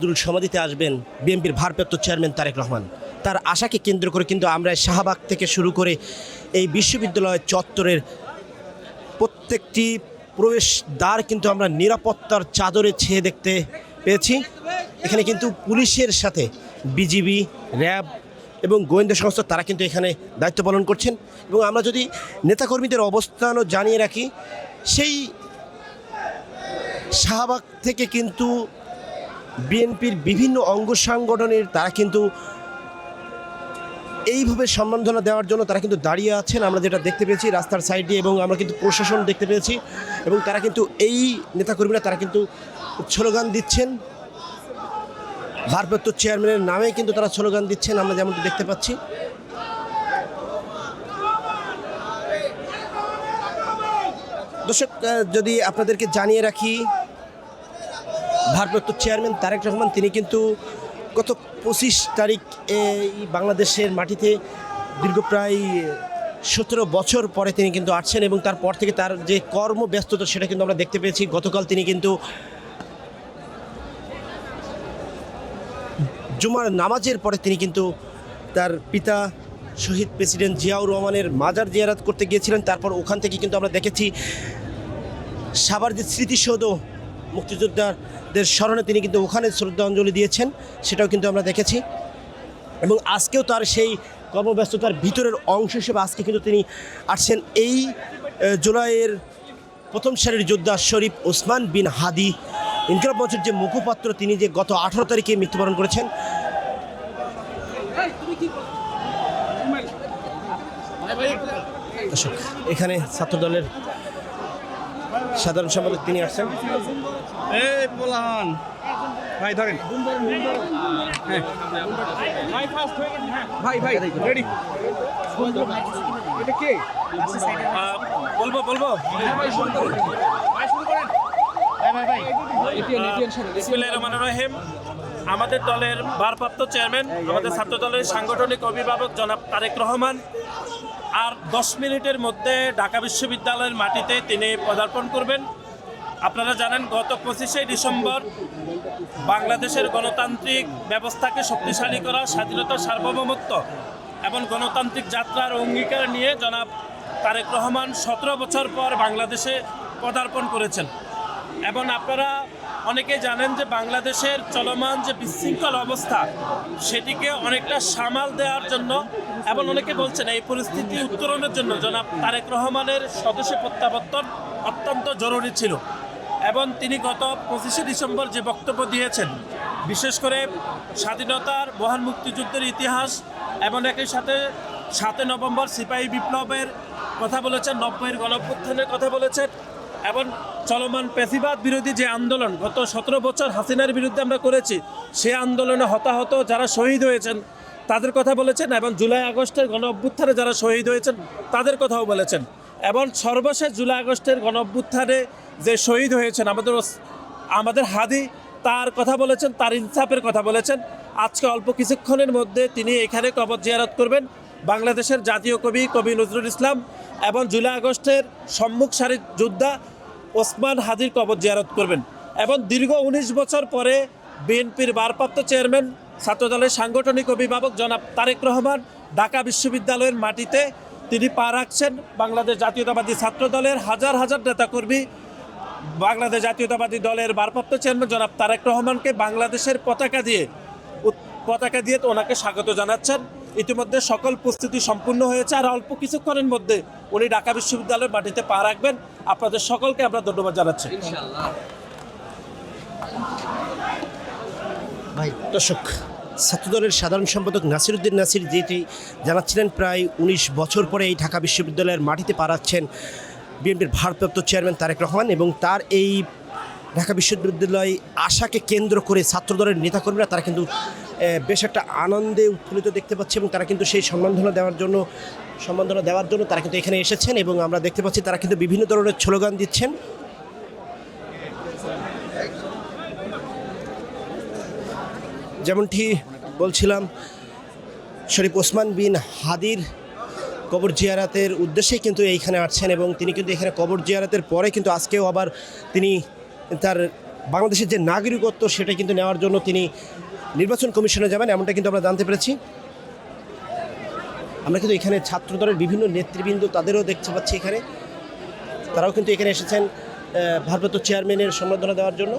সমাধিতে আসবেন বিএনপির ভারপ্রাপ্ত চেয়ারম্যান তারেক রহমান। তার আশাকে কেন্দ্র করে কিন্তু আমরা শাহবাগ থেকে শুরু করে এই বিশ্ববিদ্যালয় চত্বরের প্রত্যেকটি প্রবেশদ্বার কিন্তু আমরা নিরাপত্তার চাদরে ছেয়ে দেখতে পেয়েছি। এখানে কিন্তু পুলিশের সাথে বিজিবি, র্যাব এবং গোয়েন্দা সংস্থা তারা কিন্তু এখানে দায়িত্ব পালন করছেন। এবং আমরা যদি নেতাকর্মীদের অবস্থানও জানিয়ে রাখি, সেই শাহবাগ থেকে কিন্তু বিএনপির বিভিন্ন অঙ্গ সংগঠনের তারা কিন্তু এইভাবে সম্মাননা দেওয়ার জন্য তারা কিন্তু দাঁড়িয়ে আছেন, আমরা যেটা দেখতে পেয়েছি রাস্তার সাইডে। এবং আমরা কিন্তু প্রশাসন দেখতে পেয়েছি এবং তারা কিন্তু এই নেতাকর্মীরা তারা কিন্তু স্লোগান দিচ্ছেন, ভারপ্রাপ্ত চেয়ারম্যানের নামে কিন্তু তারা স্লোগান দিচ্ছেন, আমরা যেমনটি দেখতে পাচ্ছি। দর্শক, যদি আপনাদেরকে জানিয়ে রাখি, ভারপ্রাপ্ত চেয়ারম্যান তারেক রহমান তিনি কিন্তু গত 25 তারিখ এই বাংলাদেশের মাটিতে দীর্ঘ প্রায় 17 বছর পরে তিনি কিন্তু আসছেন এবং তারপর থেকে তার যে কর্মব্যস্ততা সেটা কিন্তু আমরা দেখতে পেয়েছি। গতকাল তিনি কিন্তু জুমার নামাজের পরে তিনি কিন্তু তার পিতা শহীদ প্রেসিডেন্ট জিয়াউর রহমানের মাজার জিয়ারত করতে গিয়েছিলেন। তারপর ওখান থেকে কিন্তু আমরা দেখেছি সাভার যে স্মৃতিসৌধ, মুক্তিযোদ্ধাদের স্মরণে তিনি কিন্তু ওখানে শ্রদ্ধাঞ্জলি দিয়েছেন, সেটাও কিন্তু আমরা দেখেছি। এবং আজকেও তার সেই কর্মব্যস্ততার ভিতরের অংশ হিসেবে আজকে কিন্তু তিনি আসছেন এই জুলাইয়ের প্রথম সারির যোদ্ধা শরীফ ওসমান বিন হাদি ইনকিলাব মঞ্চের যে মুখপাত্র, তিনি যে গত 18 তারিখে মৃত্যুবরণ করেছেন। এখানে ছাত্রদলের সাধারণ সম্পাদক তিনি আসছেন। ভাই ধরেন, ভাই ভাই রেডি, এটা কে বলবো বিসমিল্লাহির রহমানির রহিম। আমাদের দলের ভারপ্রাপ্ত চেয়ারম্যান, আমাদের ছাত্র দলের সাংগঠনিক অভিভাবক জনাব তারেক রহমান আর 10 মিনিটের মধ্যে ঢাকা বিশ্ববিদ্যালয়ের মাটিতে তিনি পদার্পণ করবেন। আপনারা জানেন, গত 25শে ডিসেম্বর বাংলাদেশের গণতান্ত্রিক ব্যবস্থাকে শক্তিশালী করা, স্বাধীনতা, সার্বভৌমত্ব এবং গণতান্ত্রিক যাত্রার অঙ্গীকার নিয়ে জনাব তারেক রহমান 17 বছর পর বাংলাদেশে পদার্পণ করেছেন। এবং আপনারা অনেকেই জানেন যে বাংলাদেশের চলমান যে বিশৃঙ্খল অবস্থা সেটিকে অনেকটা সামাল দেওয়ার জন্য এবং অনেকে বলছেন এই পরিস্থিতি উত্তরণের জন্য জনাব তারেক রহমানের স্বদেশে প্রত্যাবর্তন অত্যন্ত জরুরি ছিল। এবং তিনি গত 25শে ডিসেম্বর যে বক্তব্য দিয়েছেন, বিশেষ করে স্বাধীনতার, মহান মুক্তিযুদ্ধের ইতিহাস এবং একই সাথে 7 নভেম্বর সিপাহী বিপ্লবের কথা বলেছেন, 90-এর গণঅভ্যুত্থানের কথা বলেছেন এবং চলমান পেশিবাদ বিরোধী যে আন্দোলন গত 17 বছর হাসিনার বিরুদ্ধে আমরা করেছি, সে আন্দোলনে হতাহত যারা শহীদ হয়েছেন তাদের কথা বলেছেন এবং জুলাই আগস্টের গণঅভ্যুত্থানে যারা শহীদ হয়েছেন তাদের কথাও বলেছেন। এবং সর্বশেষ জুলাই আগস্টের গণঅভ্যুত্থানে যে শহীদ হয়েছেন আমাদের হাদি, তার কথা বলেছেন, তার ইনসাফের কথা বলেছেন। আজকে অল্প কিছুক্ষণের মধ্যে তিনি এখানে কবর জিয়ারত করবেন। বাংলাদেশের জাতীয় কবি নজরুল ইসলাম এবং জুলাই আগস্টের সম্মুখ সারির যোদ্ধা ওসমান হাদির কবর জিয়ারত করবেন। এবং দীর্ঘ 19 বছর পরে বিএনপির ভারপ্রাপ্ত চেয়ারম্যান, ছাত্রদলের সাংগঠনিক অভিভাবক জনাব তারেক রহমান ঢাকা বিশ্ববিদ্যালয়ের মাটিতে তিনি পা রাখছেন। বাংলাদেশ জাতীয়তাবাদী ছাত্র দলের হাজার হাজার নেতাকর্মী বাংলাদেশ জাতীয়তাবাদী দলের ভারপ্রাপ্ত চেয়ারম্যান জনাব তারেক রহমানকে বাংলাদেশের পতাকা দিয়ে ওনাকে স্বাগত জানাচ্ছেন। ইতিমধ্যে সকল প্রস্তুতি সম্পূর্ণ হয়েছে আর অল্প কিছুক্ষণের মধ্যে উনি ঢাকা বিশ্ববিদ্যালয়ের মাটিতে পা রাখবেন। আপনাদের সকলকে আমরা ধন্যবাদ জানাচ্ছি। দর্শক, ছাত্রদলের সাধারণ সম্পাদক নাসিরউদ্দিন নাসির যেটি জানাচ্ছিলেন, প্রায় 19 বছর পরে এই ঢাকা বিশ্ববিদ্যালয়ের মাটিতে পা রাখছেন বিএনপির ভারপ্রাপ্ত চেয়ারম্যান তারেক রহমান। এবং তার এই ঢাকা বিশ্ববিদ্যালয় আশাকে কেন্দ্র করে ছাত্রদলের নেতাকর্মীরা তারা কিন্তু বেশ একটা আনন্দে উৎফুল্লিত দেখতে পাচ্ছে এবং তারা কিন্তু সেই সম্মাননা দেওয়ার জন্য তারা কিন্তু এখানে এসেছেন। এবং আমরা দেখতে পাচ্ছি তারা কিন্তু বিভিন্ন ধরনের স্লোগান দিচ্ছেন। যেমনটি বলছিলাম, শরীফ ওসমান বিন হাদির কবর জিয়ারাতের উদ্দেশ্যেই কিন্তু এইখানে আসছেন এবং তিনি কিন্তু এখানে কবর জিয়ারাতের পরে কিন্তু আজকেও আবার তিনি তার বাংলাদেশের যে নাগরিকত্ব সেটা কিন্তু নেওয়ার জন্য তিনি নির্বাচন কমিশনে যাবেন, এমনটা কিন্তু আমরা জানতে পেরেছি। আমরা কিন্তু এখানে ছাত্রদলের বিভিন্ন নেতৃবৃন্দ তাদেরও দেখতে পাচ্ছি এখানে, তারাও কিন্তু এখানে এসেছেন ভারপ্রাপ্ত চেয়ারম্যানের সম্বর্ধনা দেওয়ার জন্য।